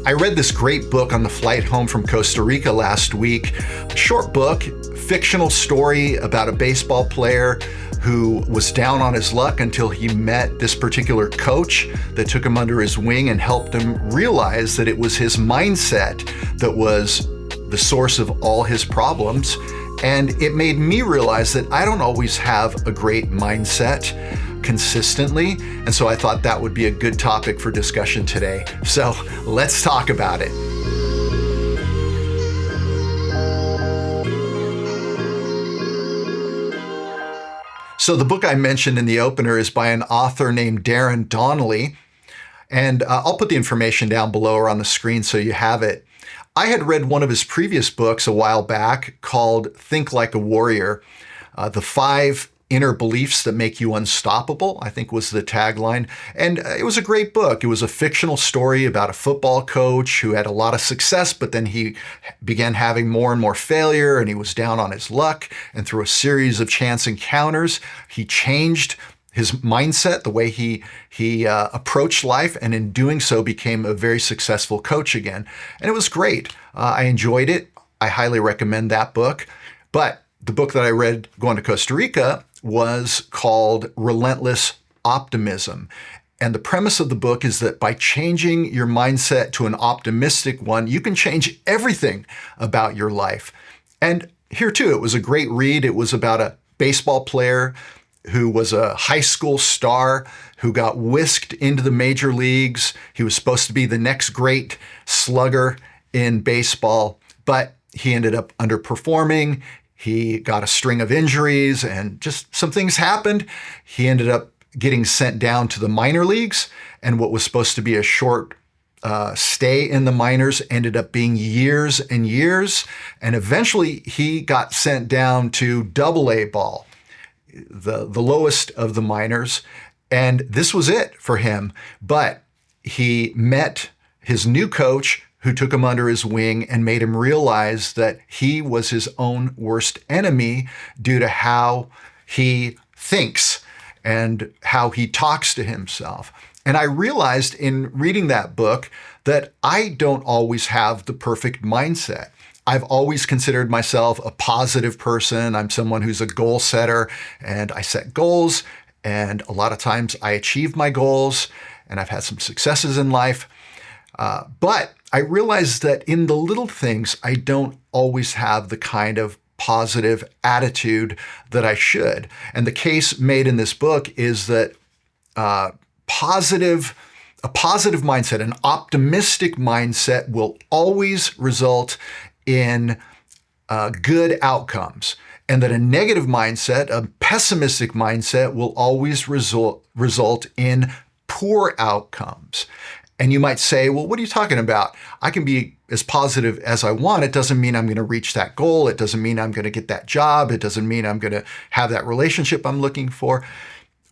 I read this great book on the flight home from Costa Rica last week. A short book, fictional story about a baseball player who was down on his luck until he met this particular coach that took him under his wing and helped him realize that it was his mindset that was the source of all his problems. And it made me realize that I don't always have a great mindset consistently. And so I thought that would be a good topic for discussion today. So let's talk about it. So the book I mentioned in the opener is by an author named Darren Donnelly. And I'll put the information down below or on the screen so you have it. I had read one of his previous books a while back called Think Like a Warrior. The 5 Inner Beliefs That Make You Unstoppable, I think was the tagline. And it was a great book. It was a fictional story about a football coach who had a lot of success, but then he began having more and more failure, and he was down on his luck. And through a series of chance encounters, he changed his mindset, the way he approached life, and in doing so became a very successful coach again. And it was great. I enjoyed it. I highly recommend that book. But the book that I read going to Costa Rica was called Relentless Optimism. And the premise of the book is that by changing your mindset to an optimistic one, you can change everything about your life. And here too, it was a great read. It was about a baseball player who was a high school star who got whisked into the major leagues. He was supposed to be the next great slugger in baseball, but he ended up underperforming. He got a string of injuries and just some things happened. He ended up getting sent down to the minor leagues, and what was supposed to be a short stay in the minors ended up being years and years. And eventually he got sent down to Double-A ball, the lowest of the minors. And this was it for him. But he met his new coach, who took him under his wing and made him realize that he was his own worst enemy due to how he thinks and how he talks to himself. And I realized in reading that book that I don't always have the perfect mindset. I've always considered myself a positive person. I'm someone who's a goal setter, and I set goals, and a lot of times I achieve my goals, and I've had some successes in life. But I realized that in the little things, I don't always have the kind of positive attitude that I should. And the case made in this book is that a positive mindset, an optimistic mindset, will always result in good outcomes. And that a negative mindset, a pessimistic mindset, will always result in poor outcomes. And you might say, well, what are you talking about? I can be as positive as I want. It doesn't mean I'm going to reach that goal. It doesn't mean I'm going to get that job. It doesn't mean I'm going to have that relationship I'm looking for.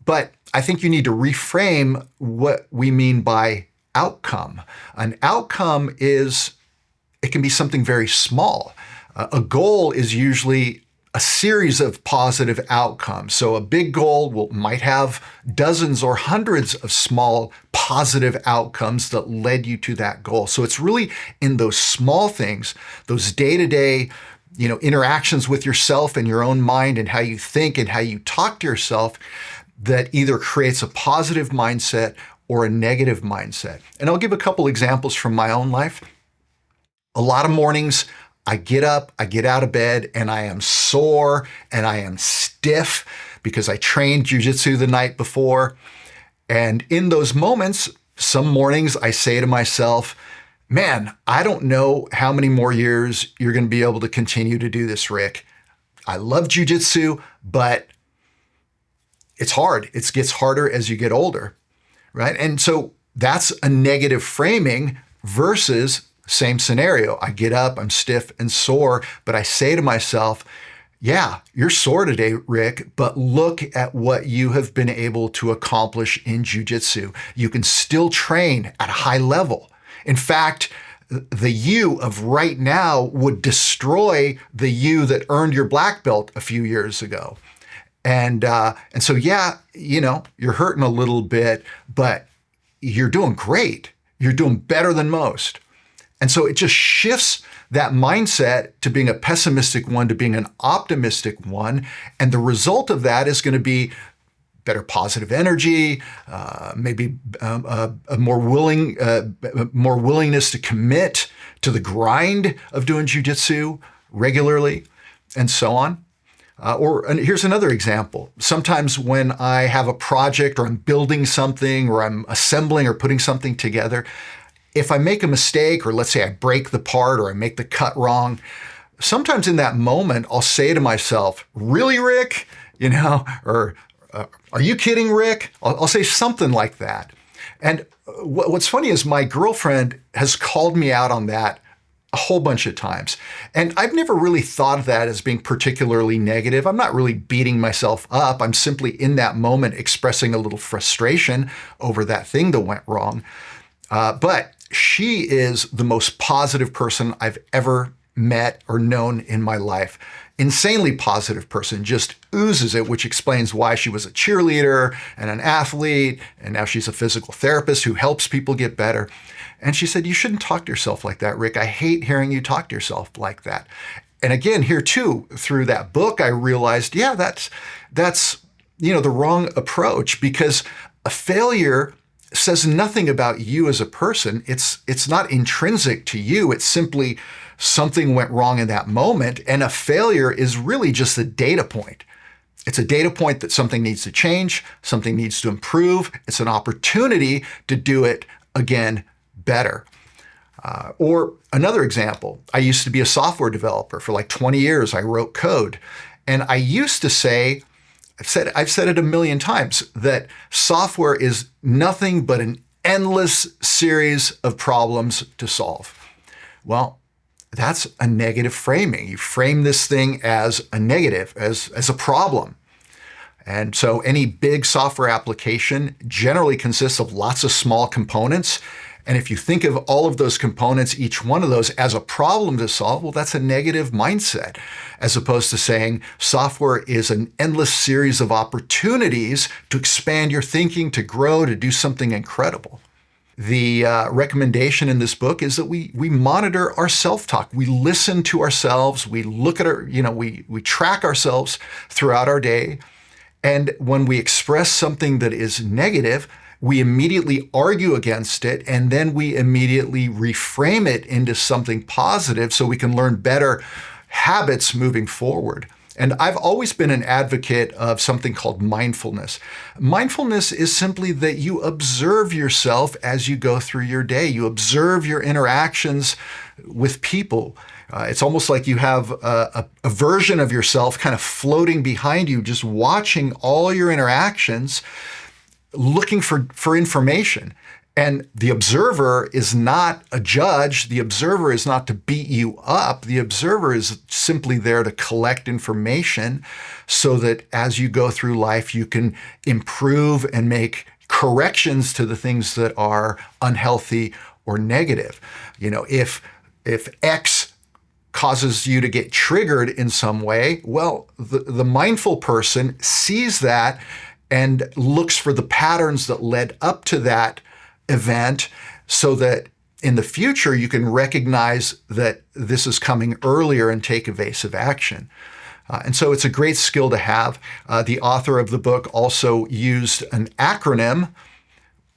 But I think you need to reframe what we mean by outcome. An outcome it can be something very small. A goal is usually a series of positive outcomes. So a big goal might have dozens or hundreds of small positive outcomes that led you to that goal. So it's really in those small things, those day-to-day, interactions with yourself and your own mind and how you think and how you talk to yourself that either creates a positive mindset or a negative mindset. And I'll give a couple examples from my own life. A lot of mornings, I get up, I get out of bed, and I am sore and I am stiff because I trained jujitsu the night before. And in those moments, some mornings I say to myself, man, I don't know how many more years you're going to be able to continue to do this, Rick. I love jujitsu, but it's hard. It gets harder as you get older, right? And so that's a negative framing versus same scenario. I get up, I'm stiff and sore, but I say to myself, yeah, you're sore today, Rick, but look at what you have been able to accomplish in jujitsu. You can still train at a high level. In fact, the you of right now would destroy the you that earned your black belt a few years ago. And so, yeah, you're hurting a little bit, but you're doing great. You're doing better than most. And so it just shifts that mindset to being a pessimistic one to being an optimistic one. And the result of that is going to be better positive energy, maybe a more willingness to commit to the grind of doing jujitsu regularly, and so on. And here's another example. Sometimes when I have a project or I'm building something or I'm assembling or putting something together, if I make a mistake, or let's say I break the part or I make the cut wrong, sometimes in that moment, I'll say to myself, "Really, Rick?" Or "Are you kidding, Rick?" I'll say something like that. And what's funny is my girlfriend has called me out on that a whole bunch of times. And I've never really thought of that as being particularly negative. I'm not really beating myself up. I'm simply in that moment expressing a little frustration over that thing that went wrong. But she is the most positive person I've ever met or known in my life. Insanely positive person, just oozes it, which explains why she was a cheerleader and an athlete, and now she's a physical therapist who helps people get better. And she said, "You shouldn't talk to yourself like that, Rick. I hate hearing you talk to yourself like that." And again, here too, through that book, I realized, yeah, that's the wrong approach, because a failure says nothing about you as a person. It's not intrinsic to you. It's simply something went wrong in that moment. And a failure is really just a data point. It's a data point that something needs to change, something needs to improve. It's an opportunity to do it again better. Or another example, I used to be a software developer for like 20 years. I wrote code. And I used to say, I've said it a million times, that software is nothing but an endless series of problems to solve. Well, that's a negative framing. You frame this thing as a negative, as a problem. And so any big software application generally consists of lots of small components. And if you think of all of those components, each one of those as a problem to solve, well, that's a negative mindset, as opposed to saying software is an endless series of opportunities to expand your thinking, to grow, to do something incredible. The recommendation in this book is that we monitor our self-talk. We listen to ourselves. We look at we track ourselves throughout our day. And when we express something that is negative, we immediately argue against it, and then we immediately reframe it into something positive so we can learn better habits moving forward. And I've always been an advocate of something called mindfulness. Mindfulness is simply that you observe yourself as you go through your day. You observe your interactions with people. It's almost like you have a version of yourself kind of floating behind you, just watching all your interactions, looking for information. And the observer is not a judge. The observer is not to beat you up. The observer is simply there to collect information so that as you go through life, you can improve and make corrections to the things that are unhealthy or negative. If X causes you to get triggered in some way, well, the mindful person sees that and looks for the patterns that led up to that event so that in the future you can recognize that this is coming earlier and take evasive action. And so it's a great skill to have. The author of the book also used an acronym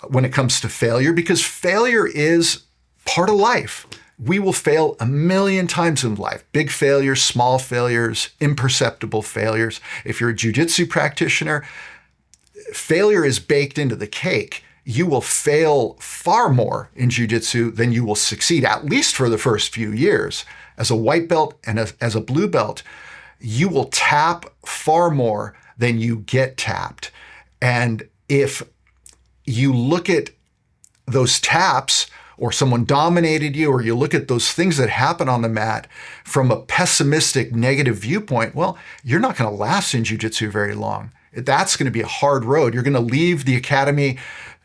when it comes to failure, because failure is part of life. We will fail a million times in life. Big failures, small failures, imperceptible failures. If you're a jiu-jitsu practitioner, failure is baked into the cake. You will fail far more in jiu-jitsu than you will succeed, at least for the first few years. As a white belt and as a blue belt, you will tap far more than you get tapped. And if you look at those taps, or someone dominated you, or you look at those things that happen on the mat from a pessimistic, negative viewpoint, well, you're not going to last in jiu-jitsu very long. That's going to be a hard road. You're going to leave the academy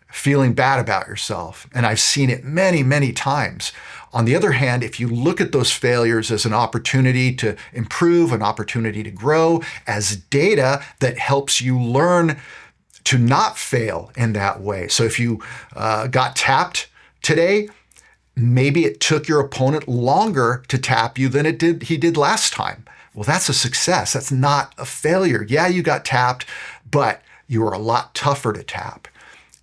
feeling bad about yourself. And I've seen it many, many times. On the other hand, if you look at those failures as an opportunity to improve, an opportunity to grow, as data that helps you learn to not fail in that way. So if you got tapped today, Maybe it took your opponent longer to tap you than he did last time. Well, that's a success. That's not a failure. Yeah, you got tapped, but you were a lot tougher to tap.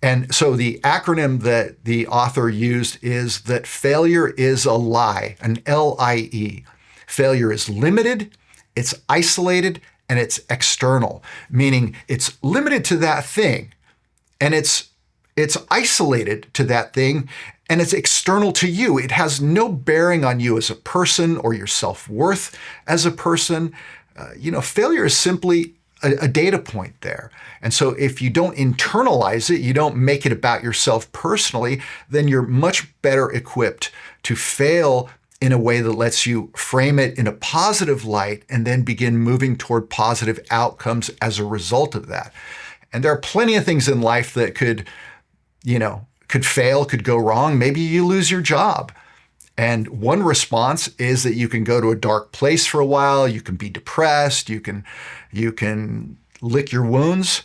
And so the acronym that the author used is that failure is a lie, an LIE. Failure is limited, it's isolated, and it's external, meaning it's limited to that thing, and it's isolated to that thing, and it's external to you. It has no bearing on you as a person or your self-worth as a person. Failure is simply a data point there. And so if you don't internalize it, you don't make it about yourself personally, then you're much better equipped to fail in a way that lets you frame it in a positive light and then begin moving toward positive outcomes as a result of that. And there are plenty of things in life that could fail, could go wrong. Maybe you lose your job. And one response is that you can go to a dark place for a while. You can be depressed. You can lick your wounds.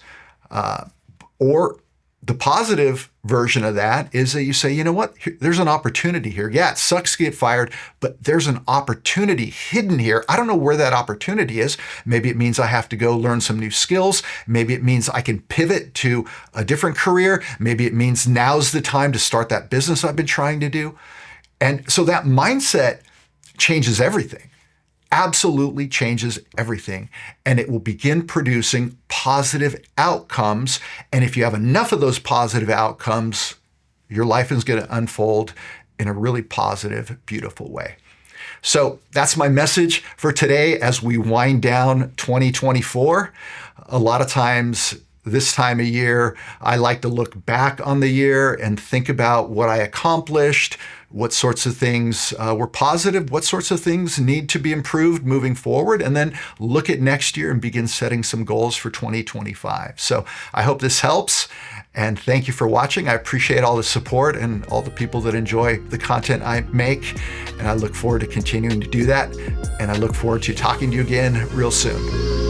Or the positive version of that is that you say, you know what? There's an opportunity here. Yeah, it sucks to get fired, but there's an opportunity hidden here. I don't know where that opportunity is. Maybe it means I have to go learn some new skills. Maybe it means I can pivot to a different career. Maybe it means now's the time to start that business I've been trying to do. And so that mindset changes everything, absolutely changes everything. And it will begin producing positive outcomes. And if you have enough of those positive outcomes, your life is going to unfold in a really positive, beautiful way. So that's my message for today as we wind down 2024. A lot of times this time of year, I like to look back on the year and think about what I accomplished, what sorts of things were positive, what sorts of things need to be improved moving forward, and then look at next year and begin setting some goals for 2025. So I hope this helps, and thank you for watching. I appreciate all the support and all the people that enjoy the content I make, and I look forward to continuing to do that, and I look forward to talking to you again real soon.